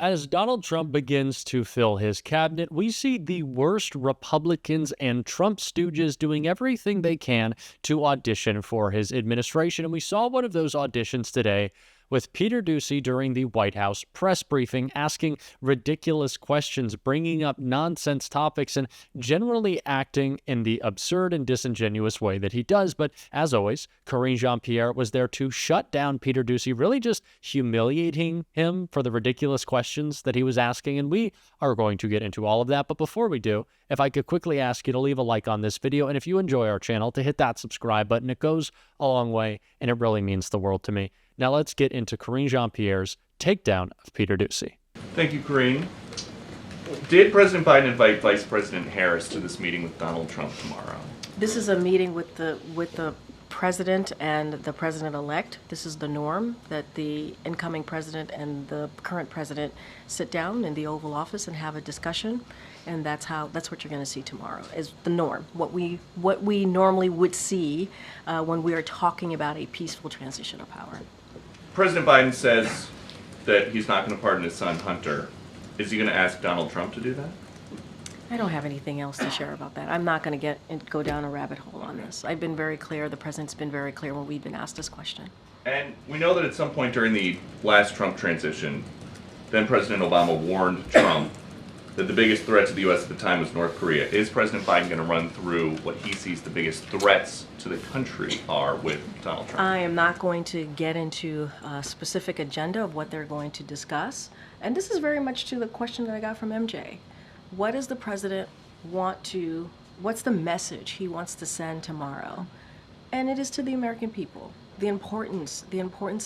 As Donald Trump begins to fill his cabinet, we see the worst Republicans and Trump stooges doing everything they can to audition for his administration. And we saw one of those auditions today with Peter Doocy during the White House press briefing, asking ridiculous questions, bringing up nonsense topics, and generally acting in the absurd and disingenuous way that he does. But as always, Karine Pierre was there to shut down Peter Doocy, really just humiliating him for the ridiculous questions that he was asking. And we are going to get into all of that. But before we do, if I could quickly ask you to leave a like on this video, and if you enjoy our channel, to hit that subscribe button. It goes a long way, and it really means the world to me. Now let's get into Karine Pierre's takedown of Peter Doocy. Thank you, Karine. Did President Biden invite Vice President Harris to this meeting with Donald Trump tomorrow? This is a meeting with the president and the president-elect. This is the norm, that the incoming president and the current president sit down in the Oval Office and have a discussion, and that's what you're going to see tomorrow, is the norm, what we normally would see when we are talking about a peaceful transition of power. President Biden says that he's not going to pardon his son Hunter. Is he going to ask Donald Trump to do that? I don't have anything else to share about that. I'm not going to go down a rabbit hole on this. I've been very clear. The president's been very clear when we've been asked this question. And we know that at some point during the last Trump transition, then President Obama warned Trump that the biggest threat to the U.S. at the time was North Korea. Is President Biden going to run through what he sees the biggest threats to the country are with Donald Trump? I am not going to get into a specific agenda of what they're going to discuss. And this is very much to the question that I got from MJ. What does the president what's the message he wants to send tomorrow? And it is to the American people. The importance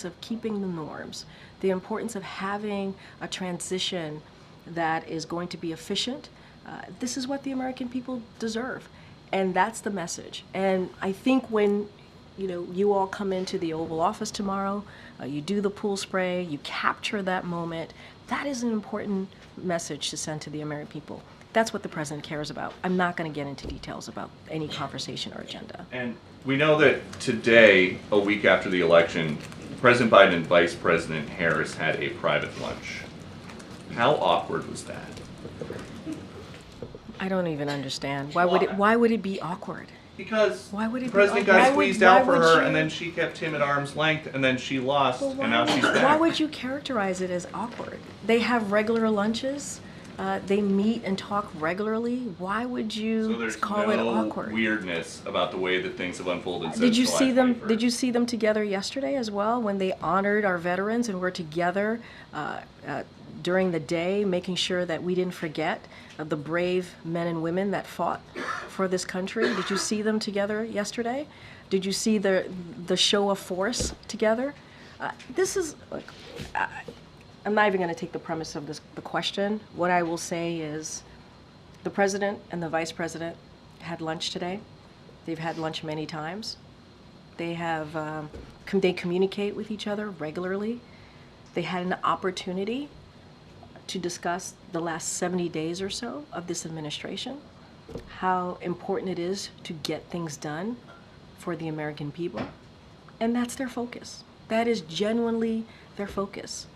of keeping the norms, the importance of having a transition that is going to be efficient. This is what the American people deserve, and that's the message. And I think when you all come into the Oval Office tomorrow, you do the pool spray, you capture that moment. That is an important message to send to the American people. That's what the president cares about. I'm not going to get into details about any conversation or agenda. And we know that today, a week after the election, President Biden and Vice President Harris had a private lunch. How awkward was that? I don't even understand. Why would it be awkward? Because the president got squeezed out for her, and then she kept him at arm's length, and then she lost, and now she's back. Why would you characterize it as awkward? They have regular lunches. They meet and talk regularly. Why would you call it awkward? So there's no weirdness about the way that things have unfolded since Did you see them? 21st. Did you see them together yesterday as well, when they honored our veterans and were together during the day, making sure that we didn't forget the brave men and women that fought for this country? Did you see them together yesterday? Did you see the show of force together? I'm not even going to take the premise of the question. What I will say is the president and the vice president had lunch today. They've had lunch many times. They communicate with each other regularly. They had an opportunity to discuss the last 70 days or so of this administration, how important it is to get things done for the American people. And that's their focus. That is genuinely their focus.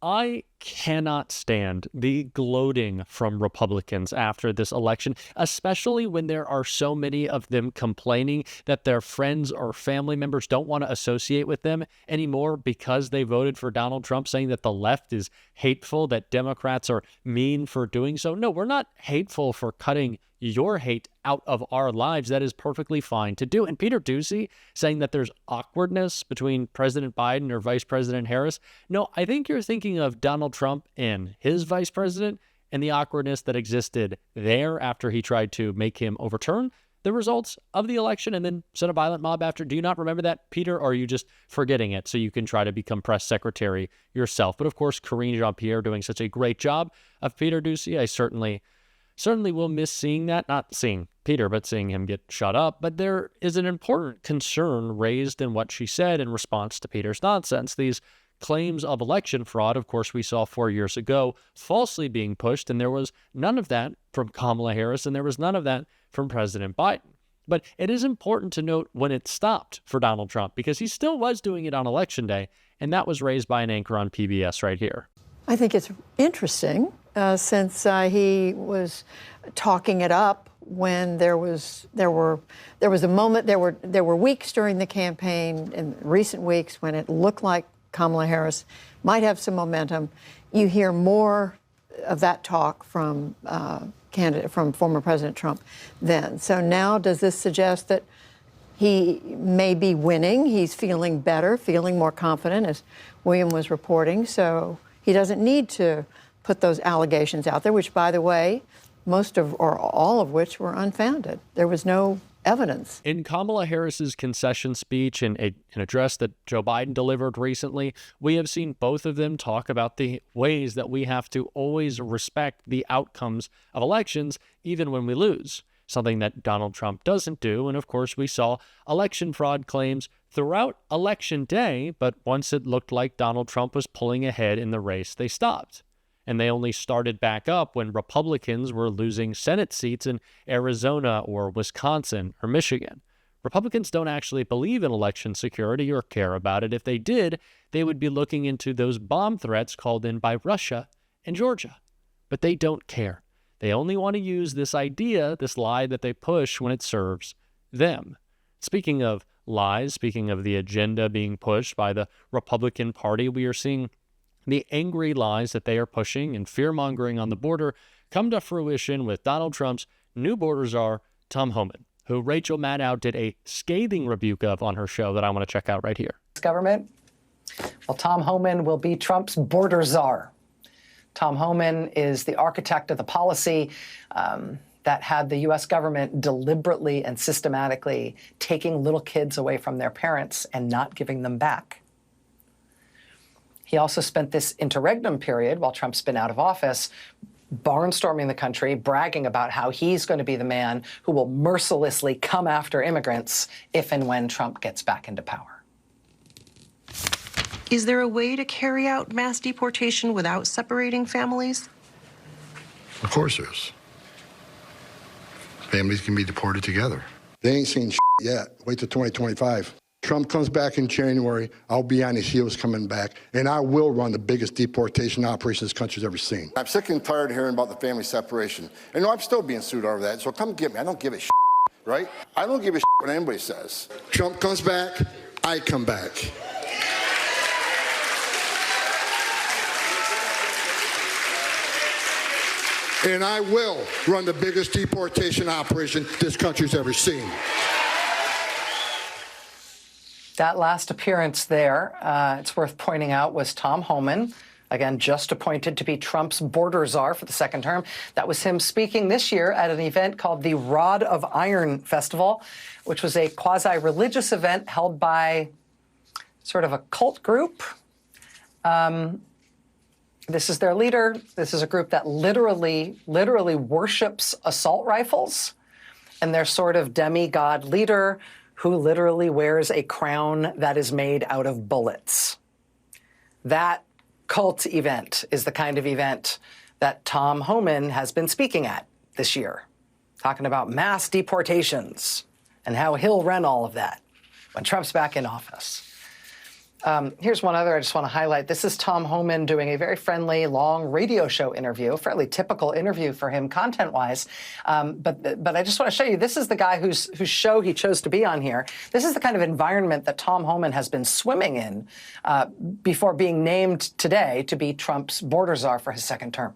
I cannot stand the gloating from Republicans after this election, especially when there are so many of them complaining that their friends or family members don't want to associate with them anymore because they voted for Donald Trump, saying that the left is hateful, that Democrats are mean for doing so. No, we're not hateful for cutting your hate out of our lives. That is perfectly fine to do. And Peter Doocy saying that there's awkwardness between President Biden or Vice President Harris. No, I think you're thinking of Donald Trump and his vice president and the awkwardness that existed there after he tried to make him overturn the results of the election and then send a violent mob after. Do you not remember that, Peter, or are you just forgetting it so you can try to become press secretary yourself? But of course, Karine Pierre doing such a great job of Peter Doocy. I certainly will miss seeing that, not seeing Peter, but seeing him get shut up. But there is an important concern raised in what she said in response to Peter's nonsense. These claims of election fraud, of course, we saw 4 years ago, falsely being pushed, and there was none of that from Kamala Harris, and there was none of that from President Biden. But it is important to note when it stopped for Donald Trump, because he still was doing it on Election Day, and that was raised by an anchor on PBS right here. I think it's interesting since he was talking it up when there was a moment, there were weeks during the campaign, in recent weeks, when it looked like Kamala Harris might have some momentum. You hear more of that talk from former President Trump then. So now, does this suggest that he may be winning? He's feeling better, feeling more confident, as William was reporting. So he doesn't need to put those allegations out there, which, by the way, most of or all of which were unfounded. There was no evidence. In Kamala Harris's concession speech and an address that Joe Biden delivered recently, we have seen both of them talk about the ways that we have to always respect the outcomes of elections, even when we lose, something that Donald Trump doesn't do. And of course, we saw election fraud claims throughout Election Day, but once it looked like Donald Trump was pulling ahead in the race, they stopped. And they only started back up when Republicans were losing Senate seats in Arizona or Wisconsin or Michigan. Republicans don't actually believe in election security or care about it. If they did, they would be looking into those bomb threats called in by Russia and Georgia. But they don't care. They only want to use this idea, this lie that they push when it serves them. Speaking of lies, speaking of the agenda being pushed by the Republican Party, we are seeing the angry lies that they are pushing and fear-mongering on the border come to fruition with Donald Trump's new border czar, Tom Homan, who Rachel Maddow did a scathing rebuke of on her show that I want to check out right here. Government. Well, Tom Homan will be Trump's border czar. Tom Homan is the architect of the policy that had the U.S. government deliberately and systematically taking little kids away from their parents and not giving them back. He also spent this interregnum period, while Trump's been out of office, barnstorming the country, bragging about how he's going to be the man who will mercilessly come after immigrants if and when Trump gets back into power. Is there a way to carry out mass deportation without separating families? Of course there is. Families can be deported together. They ain't seen yet. Wait till 2025. Trump comes back in January, I'll be on his heels coming back, and I will run the biggest deportation operation this country's ever seen. I'm sick and tired of hearing about the family separation. And no, I'm still being sued over that, so come get me. I don't give a right? I don't give a what anybody says. Trump comes back, I come back. And I will run the biggest deportation operation this country's ever seen. That last appearance there, it's worth pointing out, was Tom Homan, again, just appointed to be Trump's border czar for the second term. That was him speaking this year at an event called the Rod of Iron Festival, which was a quasi-religious event held by sort of a cult group. This is their leader. This is a group that literally worships assault rifles, and their sort of demigod leader, who literally wears a crown that is made out of bullets. That cult event is the kind of event that Tom Homan has been speaking at this year, talking about mass deportations and how he'll run all of that when Trump's back in office. Here's one other I just want to highlight. This is Tom Homan doing a very friendly, long radio show interview, a fairly typical interview for him content-wise. But I just want to show you, this is the guy whose show he chose to be on here. This is the kind of environment that Tom Homan has been swimming in before being named today to be Trump's border czar for his second term.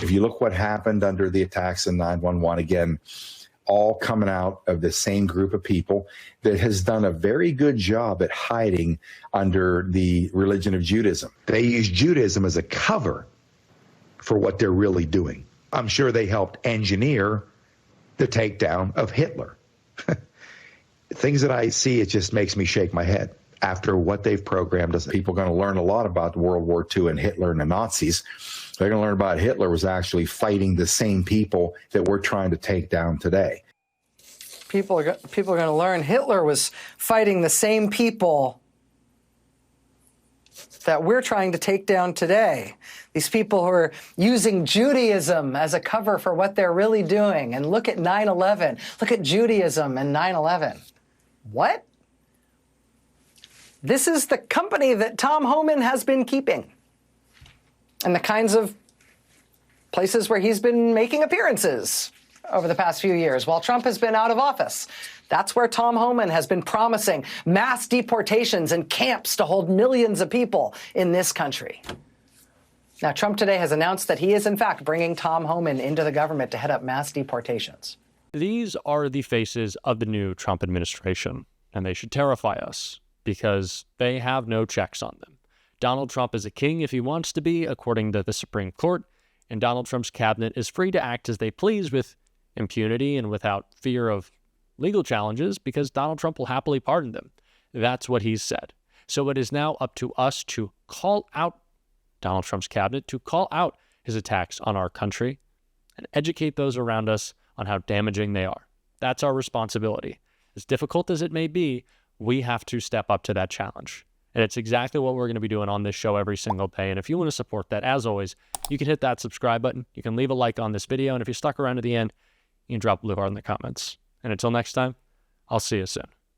If you look what happened under the attacks in 9/11, again, all coming out of the same group of people that has done a very good job at hiding under the religion of Judaism. They use Judaism as a cover for what they're really doing. I'm sure they helped engineer the takedown of Hitler. Things that I see, it just makes me shake my head. After what they've programmed us, people are going to learn a lot about World War II and Hitler and the Nazis. They're going to learn about Hitler was actually fighting the same people that we're trying to take down today. People are going to learn Hitler was fighting the same people that we're trying to take down today. These people who are using Judaism as a cover for what they're really doing. And look at 9/11. Look at Judaism and 9/11. What? This is the company that Tom Homan has been keeping. and the kinds of places where he's been making appearances over the past few years while Trump has been out of office. That's where Tom Homan has been promising mass deportations and camps to hold millions of people in this country. Now, Trump today has announced that he is, in fact, bringing Tom Homan into the government to head up mass deportations. These are the faces of the new Trump administration, and they should terrify us because they have no checks on them. Donald Trump is a king if he wants to be, according to the Supreme Court, and Donald Trump's cabinet is free to act as they please with impunity and without fear of legal challenges because Donald Trump will happily pardon them. That's what he's said. So it is now up to us to call out Donald Trump's cabinet, to call out his attacks on our country and educate those around us on how damaging they are. That's our responsibility. As difficult as it may be, we have to step up to that challenge. And it's exactly what we're going to be doing on this show every single day. And if you want to support that, as always, you can hit that subscribe button. You can leave a like on this video. And if you stuck around to the end, you can drop a blue heart in the comments. And until next time, I'll see you soon.